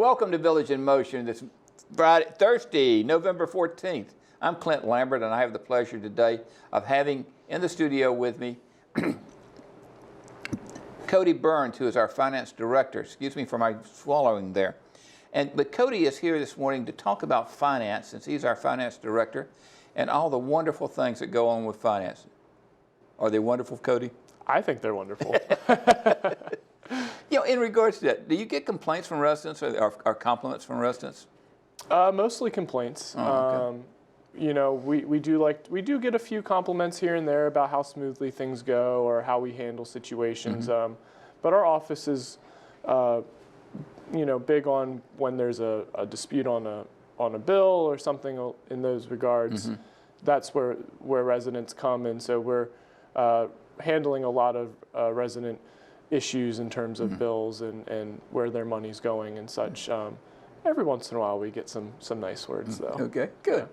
welcome to Village in Motion this Thursday, November 14th. I'm Clint Lambert, and I have the pleasure today of having in the studio with me Cody Burns, who is our finance director. Excuse me for my swallowing there. But Cody is here this morning to talk about finance, since he's our finance director, and all the wonderful things that go on with finance. Are they wonderful, Cody? I think they're wonderful. You know, in regards to that, do you get complaints from residents or compliments from residents? Mostly complaints. Oh, okay. You know, we do get a few compliments here and there about how smoothly things go or how we handle situations. Mm-hmm. But our office is, you know, big on when there's a dispute on a bill or something in those regards. Mm-hmm. That's where residents come, and so we're handling a lot of resident issues in terms of bills and where their money's going and such. Every once in a while we get some nice words though. Okay, good.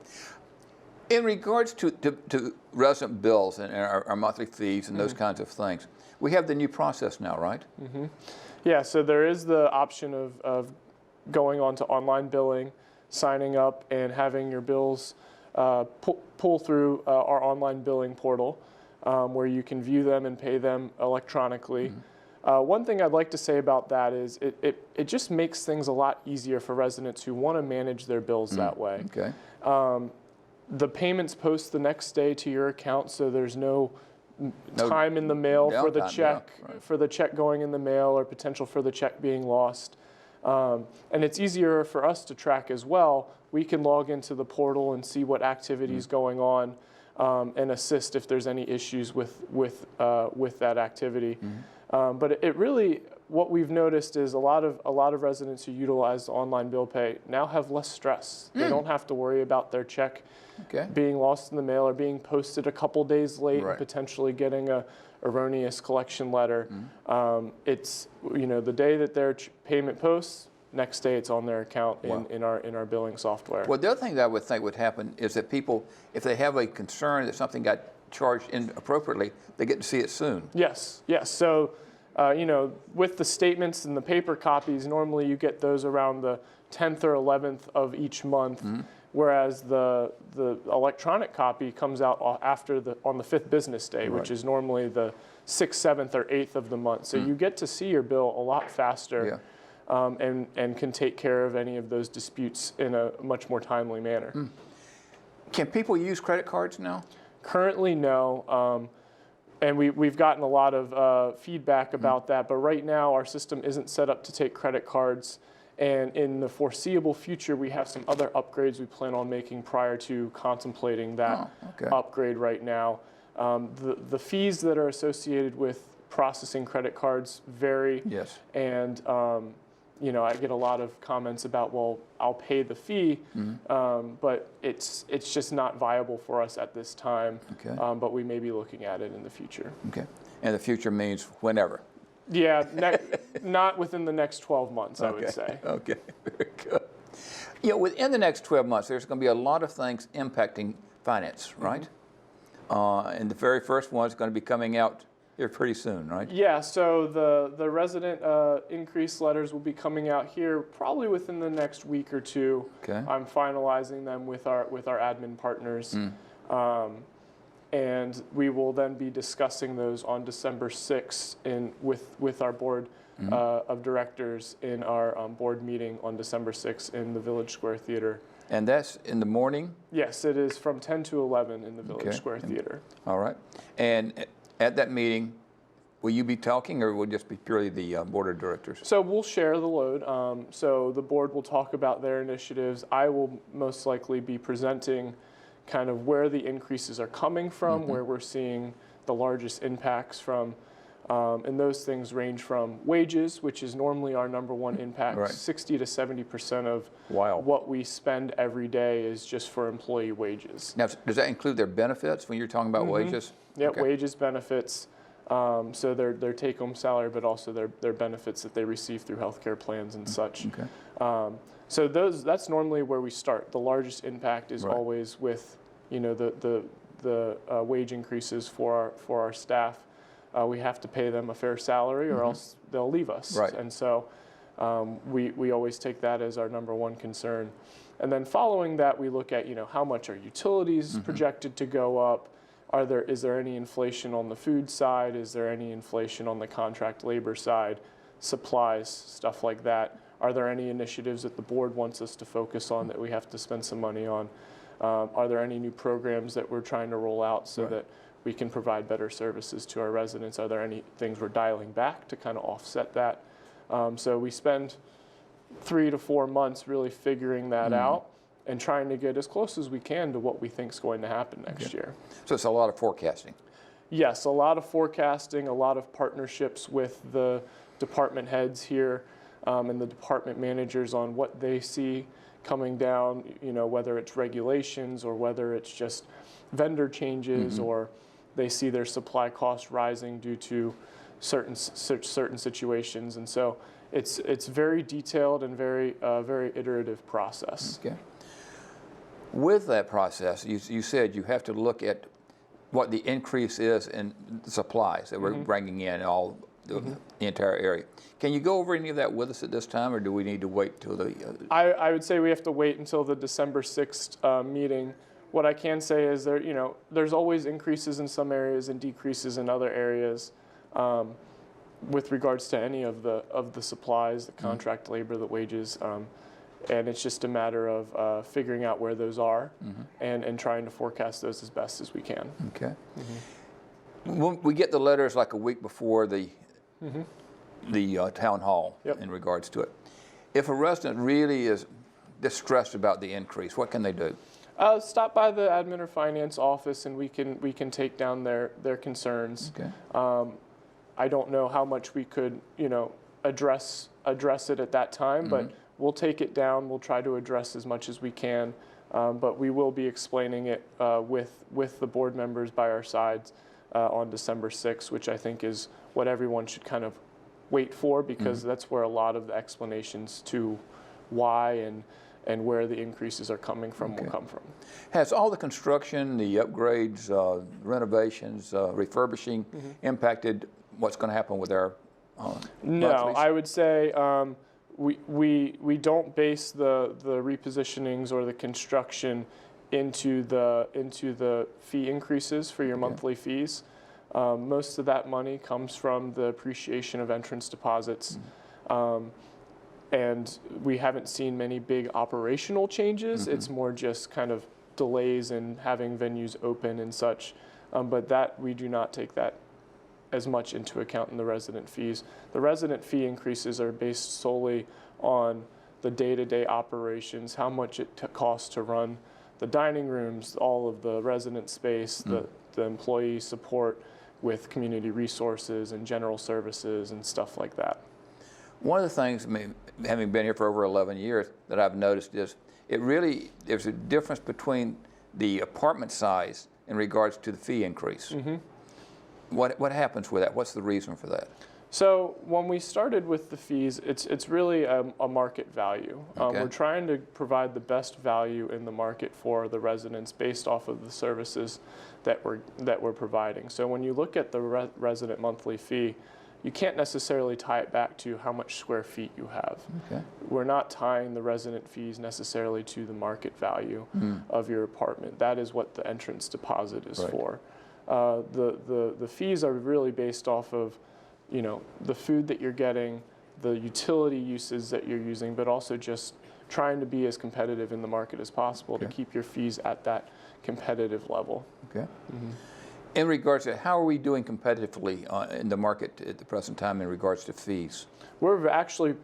Yeah. In regards to resident bills and our monthly fees and those kinds of things, we have the new process now, right? Mm-hmm. Yeah, so there is the option of going on to online billing, signing up and having your bills pull through our online billing portal where you can view them and pay them electronically. Mm-hmm. One thing I'd like to say about that is it just makes things a lot easier for residents who want to manage their bills that way. Okay. The payments post the next day to your account, so there's no time in the mail for the check, for the check going in the mail or potential for the check being lost. And it's easier for us to track as well. We can log into the portal and see what activity is going on and assist if there's any issues with that activity. But it really, what we've noticed is a lot of residents who utilize the online bill pay now have less stress. They don't have to worry about their check being lost in the mail or being posted a couple days late and potentially getting a erroneous collection letter. It's, you know, the day that their payment posts, next day it's on their account in our billing software. Well, the other thing that I would think would happen is that people, if they have a concern that something got charged inappropriately, they get to see it soon. Yes, yes. So, you know, with the statements and the paper copies, normally you get those around the 10th or 11th of each month, whereas the electronic copy comes out on the 5th business day, which is normally the 6th, 7th, or 8th of the month. So you get to see your bill a lot faster. And can take care of any of those disputes in a much more timely manner. Can people use credit cards now? Currently, no. And we've gotten a lot of feedback about that. But right now, our system isn't set up to take credit cards. And in the foreseeable future, we have some other upgrades we plan on making prior to contemplating that upgrade right now. The fees that are associated with processing credit cards vary. Yes. And you know, I get a lot of comments about, well, I'll pay the fee, but it's just not viable for us at this time. Okay. But we may be looking at it in the future. Okay. And the future means whenever? Yeah, not within the next 12 months, I would say. Okay, very good. You know, within the next 12 months, there's going to be a lot of things impacting finance, right? And the very first one is going to be coming out here pretty soon, right? Yeah, so the resident increase letters will be coming out here probably within the next week or two. Okay. I'm finalizing them with our admin partners. And we will then be discussing those on December 6th with our board of directors in our board meeting on December 6th in the Village Square Theater. And that's in the morning? Yes, it is from 10 to 11 in the Village Square Theater. All right. And at that meeting, will you be talking, or will it just be purely the board of directors? So we'll share the load. So the board will talk about their initiatives. I will most likely be presenting kind of where the increases are coming from, where we're seeing the largest impacts from. And those things range from wages, which is normally our #1 impact. 60 to 70% of what we spend every day is just for employee wages. Now, does that include their benefits when you're talking about wages? Yep, wages, benefits. So their take-home salary, but also their benefits that they receive through healthcare plans and such. So that's normally where we start. The largest impact is always with, you know, the wage increases for our staff. We have to pay them a fair salary, or else they'll leave us. And so we always take that as our number one concern. And then following that, we look at, how much are utilities projected to go up? Is there any inflation on the food side? Is there any inflation on the contract labor side? Supplies, stuff like that. Are there any initiatives that the board wants us to focus on that we have to spend some money on? Are there any new programs that we're trying to roll out so that we can provide better services to our residents? Are there any things we're dialing back to kind of offset that? So we spend 3 to 4 months really figuring that out and trying to get as close as we can to what we think is going to happen next year. So it's a lot of forecasting. Yes, a lot of forecasting, a lot of partnerships with the department heads here and the department managers on what they see coming down, whether it's regulations or whether it's just vendor changes or they see their supply costs rising due to certain situations. And so it's very detailed and very iterative process. Okay. With that process, you said you have to look at what the increase is in the supplies that we're bringing in all the entire area. Can you go over any of that with us at this time, or do we need to wait till the? I would say we have to wait until the December 6th meeting. What I can say is there's always increases in some areas and decreases in other areas with regards to any of the supplies, the contract labor, the wages. And it's just a matter of figuring out where those are and trying to forecast those as best as we can. Okay. When we get the letters like a week before the town hall in regards to it. If a resident really is distressed about the increase, what can they do? Stop by the admin or finance office and we can take down their concerns. Okay. I don't know how much we could address it at that time, but we'll take it down. We'll try to address as much as we can, but we will be explaining it with the board members by our sides on December 6th, which I think is what everyone should kind of wait for, because that's where a lot of the explanations to why and where the increases are coming from will come from. Has all the construction, the upgrades, renovations, refurbishing impacted what's going to happen with our No, monthlies? I would say we don't base the repositionings or the construction into the fee increases for your monthly fees. Most of that money comes from the appreciation of entrance deposits. And we haven't seen many big operational changes. It's more just kind of delays in having venues open and such. But that we do not take that as much into account in the resident fees. The resident fee increases are based solely on the day-to-day operations, how much it costs to run the dining rooms, all of the resident space, the employee support with community resources and general services and stuff like that. One of the things, having been here for over 11 years, that I've noticed is there's a difference between the apartment size in regards to the fee increase. What happens with that? What's the reason for that? So when we started with the fees, it's really a market value. We're trying to provide the best value in the market for the residents based off of the services that we're providing. So when you look at the resident monthly fee, you can't necessarily tie it back to how much square feet you have. We're not tying the resident fees necessarily to the market value of your apartment. That is what the entrance deposit is for. The fees are really based off of the food that you're getting, the utility uses that you're using, but also just trying to be as competitive in the market as possible to keep your fees at that competitive level. Okay. In regards to how are we doing competitively in the market at the present time in regards to fees? We're actually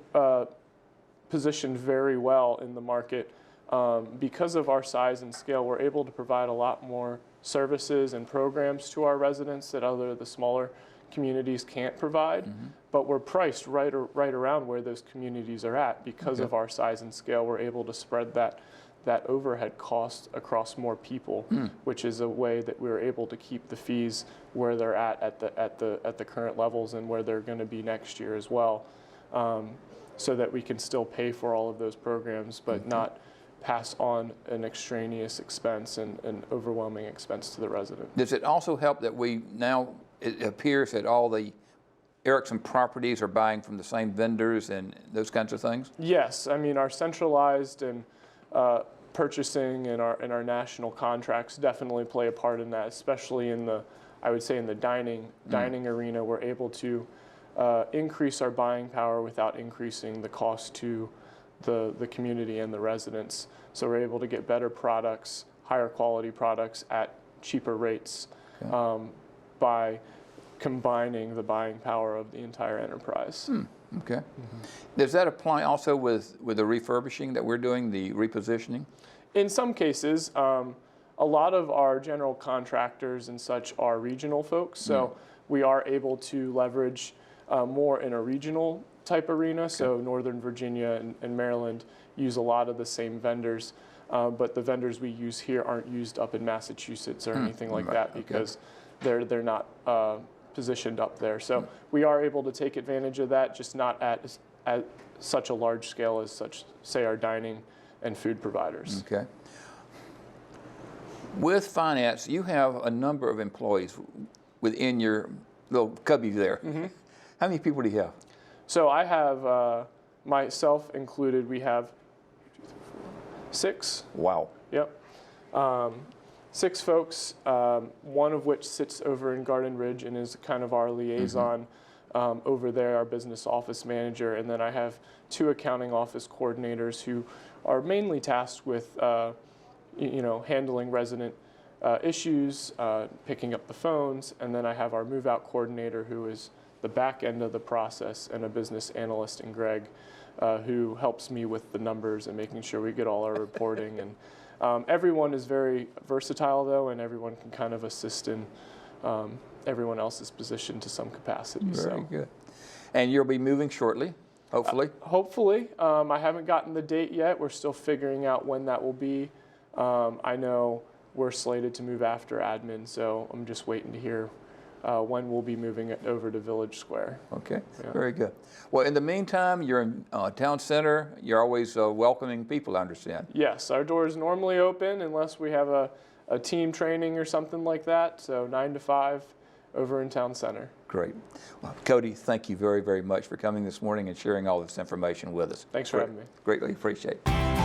positioned very well in the market. Because of our size and scale, we're able to provide a lot more services and programs to our residents that the smaller communities can't provide, but we're priced right around where those communities are at. Because of our size and scale, we're able to spread that overhead cost across more people, which is a way that we're able to keep the fees where they're at the current levels and where they're going to be next year as well, so that we can still pay for all of those programs, but not pass on an extraneous expense and an overwhelming expense to the resident. Does it also help that it appears that all the Erickson Properties are buying from the same vendors and those kinds of things? Yes, I mean our centralized and purchasing and our national contracts definitely play a part in that, especially in the, I would say in the dining arena. We're able to increase our buying power without increasing the cost to the community and the residents. So we're able to get better products, higher quality products at cheaper rates by combining the buying power of the entire enterprise. Okay. Does that apply also with the refurbishing that we're doing, the repositioning? In some cases, a lot of our general contractors and such are regional folks, so we are able to leverage more in a regional type arena. So Northern Virginia and Maryland use a lot of the same vendors, but the vendors we use here aren't used up in Massachusetts or anything like that because they're not positioned up there. So we are able to take advantage of that, just not at such a large scale as say our dining and food providers. Okay. With finance, you have a number of employees within your little cubby there. How many people do you have? So I have, myself included, we have 6. Wow. Yep. 6 folks, one of which sits over in Garden Ridge and is kind of our liaison over there, our business office manager. And then I have 2 accounting office coordinators who are mainly tasked with handling resident issues, picking up the phones. And then I have our move-out coordinator who is the back end of the process, and a business analyst in Greg who helps me with the numbers and making sure we get all our reporting. And everyone is very versatile though, and everyone can kind of assist in everyone else's position to some capacity. Very good. And you'll be moving shortly, hopefully? Hopefully. I haven't gotten the date yet. We're still figuring out when that will be. I know we're slated to move after admin, so I'm just waiting to hear when we'll be moving it over to Village Square. Okay, very good. Well, in the meantime, you're in town center. You're always welcoming people, I understand. Yes, our door is normally open unless we have a team training or something like that. So 9 to 5 over in town center. Great. Well, Cody, thank you very, very much for coming this morning and sharing all this information with us. Thanks for having me. Greatly appreciate it.